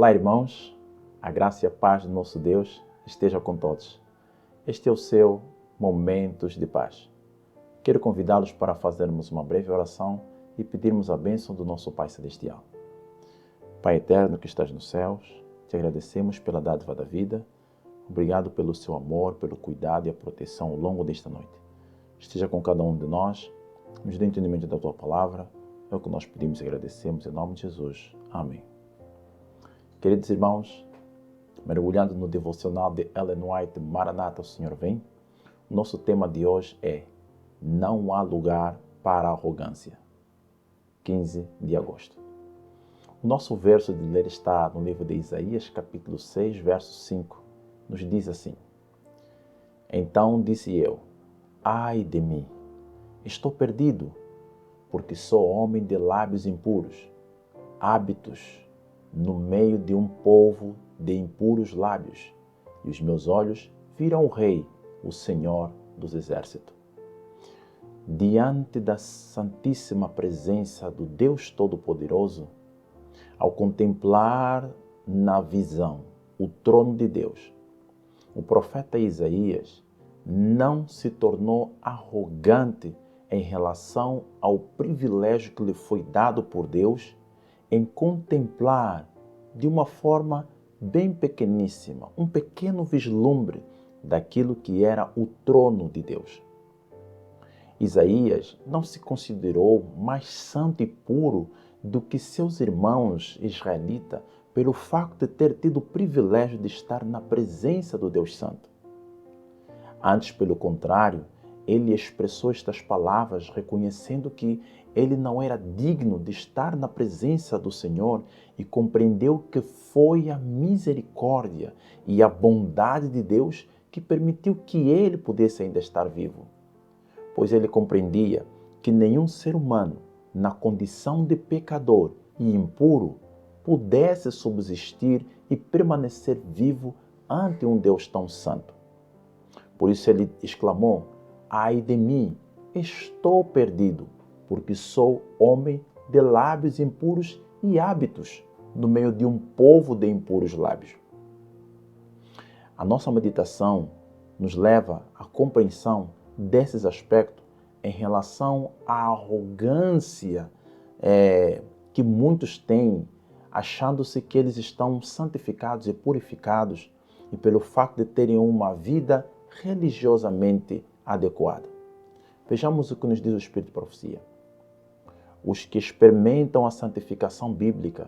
Olá, irmãos, a graça e a paz do nosso Deus esteja com todos. Este é o seu Momentos de Paz. Quero convidá-los para fazermos uma breve oração e pedirmos a bênção do nosso Pai Celestial. Pai eterno que estás nos céus, te agradecemos pela dádiva da vida. Obrigado pelo seu amor, pelo cuidado e a proteção ao longo desta noite. Esteja com cada um de nós, nos dê entendimento da tua palavra. É o que nós pedimos e agradecemos em nome de Jesus. Amém. Queridos irmãos, mergulhando no devocional de Ellen White, Maranata, o Senhor vem, o nosso tema de hoje é Não há lugar para a arrogância. 15 de agosto. O nosso verso de ler está no livro de Isaías, capítulo 6, verso 5. Nos diz assim: Então disse eu, ai de mim, estou perdido, porque sou homem de lábios impuros, hábitos no meio de um povo de impuros lábios, e os meus olhos viram o Rei, o Senhor dos Exércitos. Diante da santíssima presença do Deus Todo-Poderoso, ao contemplar na visão o trono de Deus, o profeta Isaías não se tornou arrogante em relação ao privilégio que lhe foi dado por Deus em contemplar de uma forma bem pequeníssima, um pequeno vislumbre daquilo que era o trono de Deus. Isaías não se considerou mais santo e puro do que seus irmãos israelitas pelo fato de ter tido o privilégio de estar na presença do Deus Santo. Antes, pelo contrário, ele expressou estas palavras reconhecendo que ele não era digno de estar na presença do Senhor e compreendeu que foi a misericórdia e a bondade de Deus que permitiu que ele pudesse ainda estar vivo. Pois ele compreendia que nenhum ser humano, na condição de pecador e impuro, pudesse subsistir e permanecer vivo ante um Deus tão santo. Por isso ele exclamou, ai de mim, estou perdido, porque sou homem de lábios impuros e hábitos no meio de um povo de impuros lábios. A nossa meditação nos leva à compreensão desses aspectos em relação à arrogância que muitos têm, achando-se que eles estão santificados e purificados e pelo fato de terem uma vida religiosamente adequada. Vejamos o que nos diz o Espírito de Profecia. Os que experimentam a santificação bíblica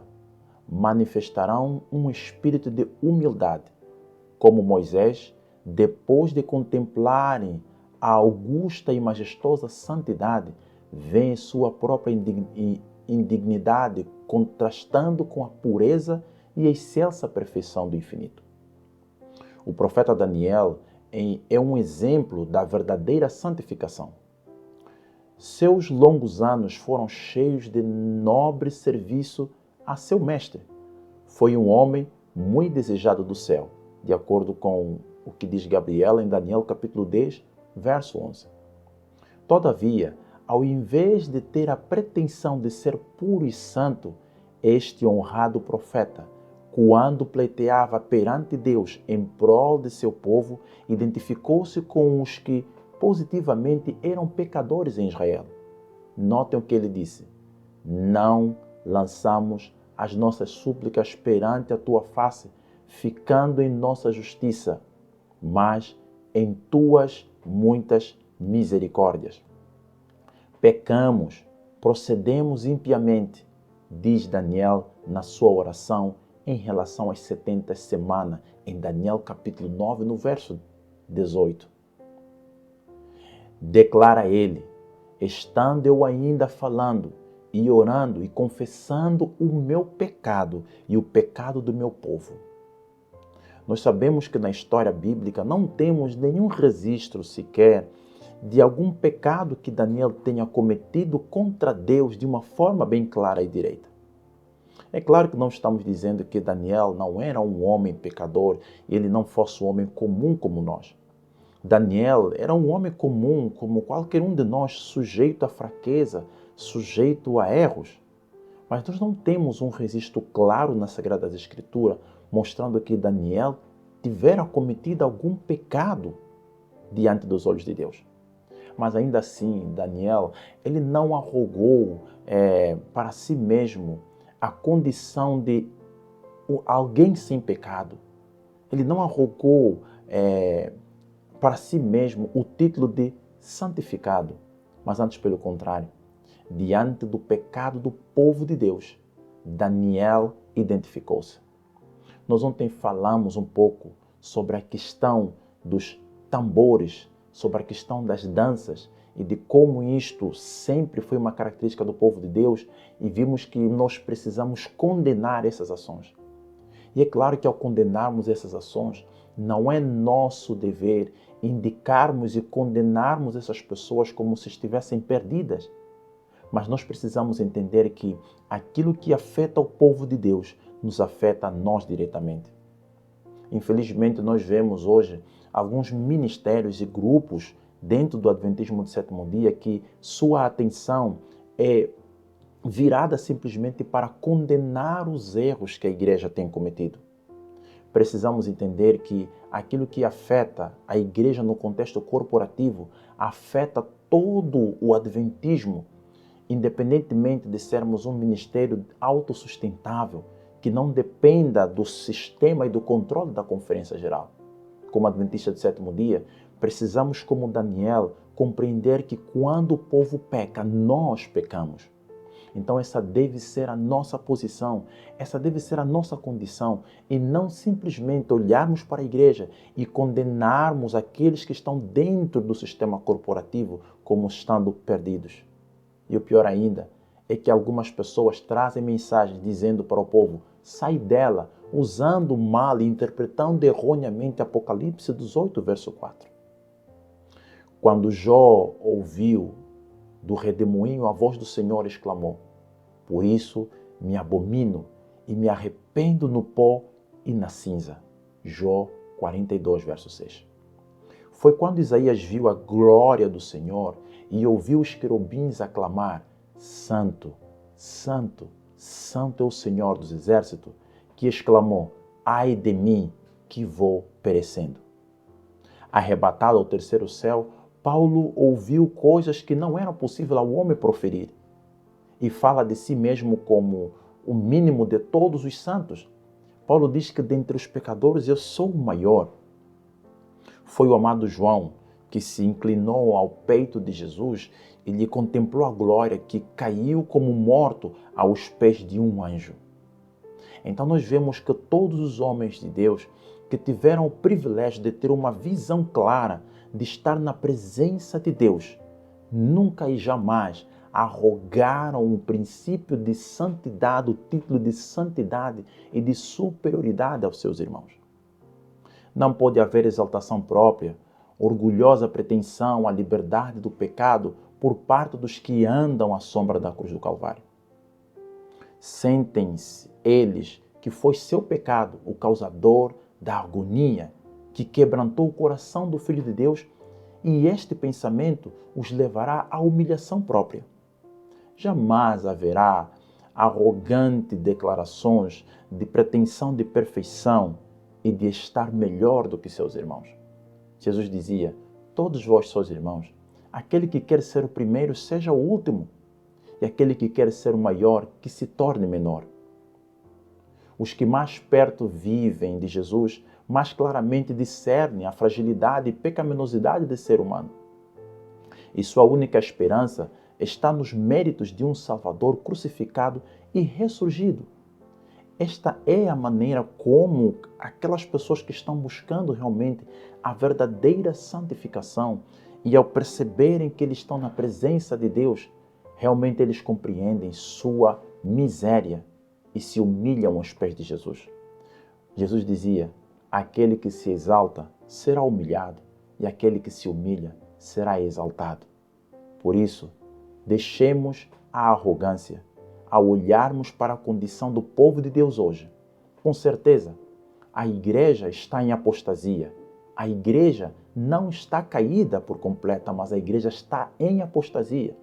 manifestarão um espírito de humildade, como Moisés, depois de contemplarem a augusta e majestosa santidade, vê sua própria indignidade contrastando com a pureza e a excelsa perfeição do infinito. O profeta Daniel é um exemplo da verdadeira santificação. Seus longos anos foram cheios de nobre serviço a seu mestre. Foi um homem muito desejado do céu, de acordo com o que diz Gabriel em Daniel capítulo 10, verso 11. Todavia, ao invés de ter a pretensão de ser puro e santo, este honrado profeta, quando pleiteava perante Deus em prol de seu povo, identificou-se com os que positivamente eram pecadores em Israel. Notem o que ele disse: não lançamos as nossas súplicas perante a tua face, ficando em nossa justiça, mas em tuas muitas misericórdias. Pecamos, procedemos impiamente, diz Daniel na sua oração em relação às 70 semanas, em Daniel capítulo 9, no verso 18. Declara ele, estando eu ainda falando e orando e confessando o meu pecado e o pecado do meu povo. Nós sabemos que na história bíblica não temos nenhum registro sequer de algum pecado que Daniel tenha cometido contra Deus de uma forma bem clara e direita. É claro que não estamos dizendo que Daniel não era um homem pecador e ele não fosse um homem comum como nós. Daniel era um homem comum, como qualquer um de nós, sujeito a fraqueza, sujeito a erros. Mas nós não temos um registro claro nas Sagradas Escrituras mostrando que Daniel tivera cometido algum pecado diante dos olhos de Deus. Mas ainda assim, Daniel, ele não arrogou para si mesmo a condição de alguém sem pecado. Ele não arrogou para si mesmo o título de santificado, mas antes pelo contrário. Diante do pecado do povo de Deus, Daniel identificou-se. Nós ontem falamos um pouco sobre a questão dos tambores, sobre a questão das danças e de como isto sempre foi uma característica do povo de Deus e vimos que nós precisamos condenar essas ações. E é claro que ao condenarmos essas ações, não é nosso dever indicarmos e condenarmos essas pessoas como se estivessem perdidas. Mas nós precisamos entender que aquilo que afeta o povo de Deus nos afeta a nós diretamente. Infelizmente, nós vemos hoje alguns ministérios e grupos dentro do Adventismo do Sétimo Dia que sua atenção é virada simplesmente para condenar os erros que a igreja tem cometido. Precisamos entender que aquilo que afeta a igreja no contexto corporativo afeta todo o adventismo, independentemente de sermos um ministério autossustentável, que não dependa do sistema e do controle da Conferência Geral. Como adventista do sétimo dia, precisamos, como Daniel, compreender que quando o povo peca, nós pecamos. Então essa deve ser a nossa posição, essa deve ser a nossa condição e não simplesmente olharmos para a igreja e condenarmos aqueles que estão dentro do sistema corporativo como estando perdidos. E o pior ainda é que algumas pessoas trazem mensagens dizendo para o povo, sai dela, usando mal e interpretando erroneamente Apocalipse 18, verso 4. Quando Jó ouviu do redemoinho a voz do Senhor, exclamou, por isso me abomino e me arrependo no pó e na cinza. Jó 42, verso 6. Foi quando Isaías viu a glória do Senhor e ouviu os querubins aclamar, Santo, Santo, Santo é o Senhor dos exércitos, que exclamou, ai de mim, que vou perecendo. Arrebatado ao terceiro céu, Paulo ouviu coisas que não eram possível ao homem proferir e fala de si mesmo como o mínimo de todos os santos. Paulo diz que dentre os pecadores eu sou o maior. Foi o amado João que se inclinou ao peito de Jesus e lhe contemplou a glória que caiu como morto aos pés de um anjo. Então nós vemos que todos os homens de Deus que tiveram o privilégio de ter uma visão clara de estar na presença de Deus, nunca e jamais arrogaram o princípio de santidade, o título de santidade e de superioridade aos seus irmãos. Não pode haver exaltação própria, orgulhosa pretensão à liberdade do pecado por parte dos que andam à sombra da cruz do Calvário. Sentem-se eles que foi seu pecado o causador da agonia que quebrantou o coração do Filho de Deus e este pensamento os levará à humilhação própria. Jamais haverá arrogantes declarações de pretensão de perfeição e de estar melhor do que seus irmãos. Jesus dizia, todos vós sois irmãos, aquele que quer ser o primeiro seja o último, e aquele que quer ser o maior que se torne menor. Os que mais perto vivem de Jesus, mais claramente discernem a fragilidade e pecaminosidade do ser humano. E sua única esperança está nos méritos de um Salvador crucificado e ressurgido. Esta é a maneira como aquelas pessoas que estão buscando realmente a verdadeira santificação e ao perceberem que eles estão na presença de Deus, realmente eles compreendem sua miséria e se humilham aos pés de Jesus. Jesus dizia, aquele que se exalta será humilhado e aquele que se humilha será exaltado. Por isso, deixemos a arrogância ao olharmos para a condição do povo de Deus hoje. Com certeza, a igreja está em apostasia. A igreja não está caída por completa, mas a igreja está em apostasia.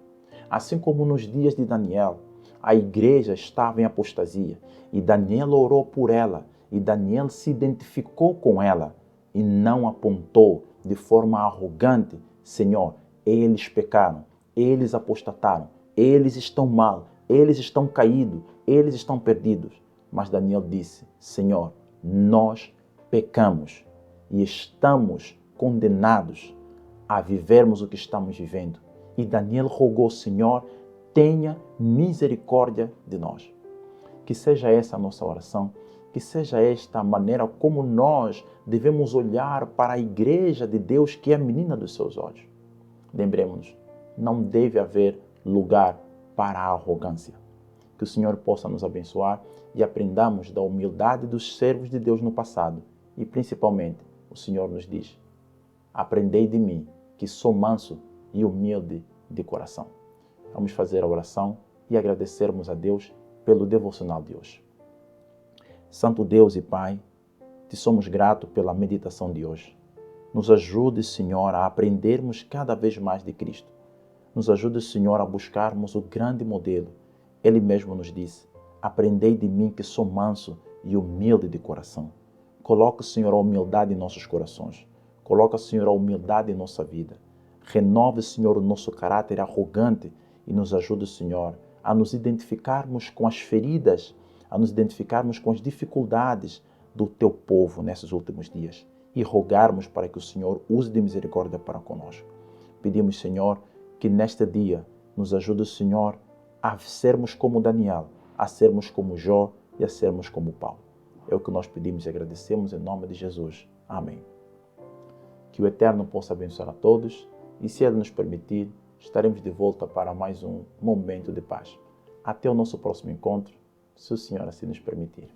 Assim como nos dias de Daniel, a igreja estava em apostasia e Daniel orou por ela e Daniel se identificou com ela e não apontou de forma arrogante: Senhor, eles pecaram, eles apostataram, eles estão mal, eles estão caídos, eles estão perdidos. Mas Daniel disse: Senhor, nós pecamos e estamos condenados a vivermos o que estamos vivendo. E Daniel rogou: Senhor, tenha misericórdia de nós. Que seja essa a nossa oração, que seja esta a maneira como nós devemos olhar para a igreja de Deus, que é a menina dos seus olhos. Lembremos-nos, não deve haver lugar para a arrogância. Que o Senhor possa nos abençoar e aprendamos da humildade dos servos de Deus no passado. E principalmente, o Senhor nos diz: aprendei de mim, que sou manso e humilde de coração. Vamos fazer a oração e agradecermos a Deus pelo devocional de hoje. Santo Deus e Pai, te somos gratos pela meditação de hoje. Nos ajude, Senhor, a aprendermos cada vez mais de Cristo. Nos ajude, Senhor, a buscarmos o grande modelo. Ele mesmo nos disse: aprendei de mim, que sou manso e humilde de coração. Coloca, Senhor, a humildade em nossos corações. Coloca, Senhor, a humildade em nossa vida. Renove, Senhor, o nosso caráter arrogante e nos ajude, Senhor, a nos identificarmos com as feridas, a nos identificarmos com as dificuldades do Teu povo nesses últimos dias e rogarmos para que o Senhor use de misericórdia para conosco. Pedimos, Senhor, que neste dia nos ajude, Senhor, a sermos como Daniel, a sermos como Jó e a sermos como Paulo. É o que nós pedimos e agradecemos em nome de Jesus. Amém. Que o Eterno possa abençoar a todos e, se Ele nos permitir, estaremos de volta para mais um momento de paz. Até o nosso próximo encontro, se o Senhor assim nos permitir.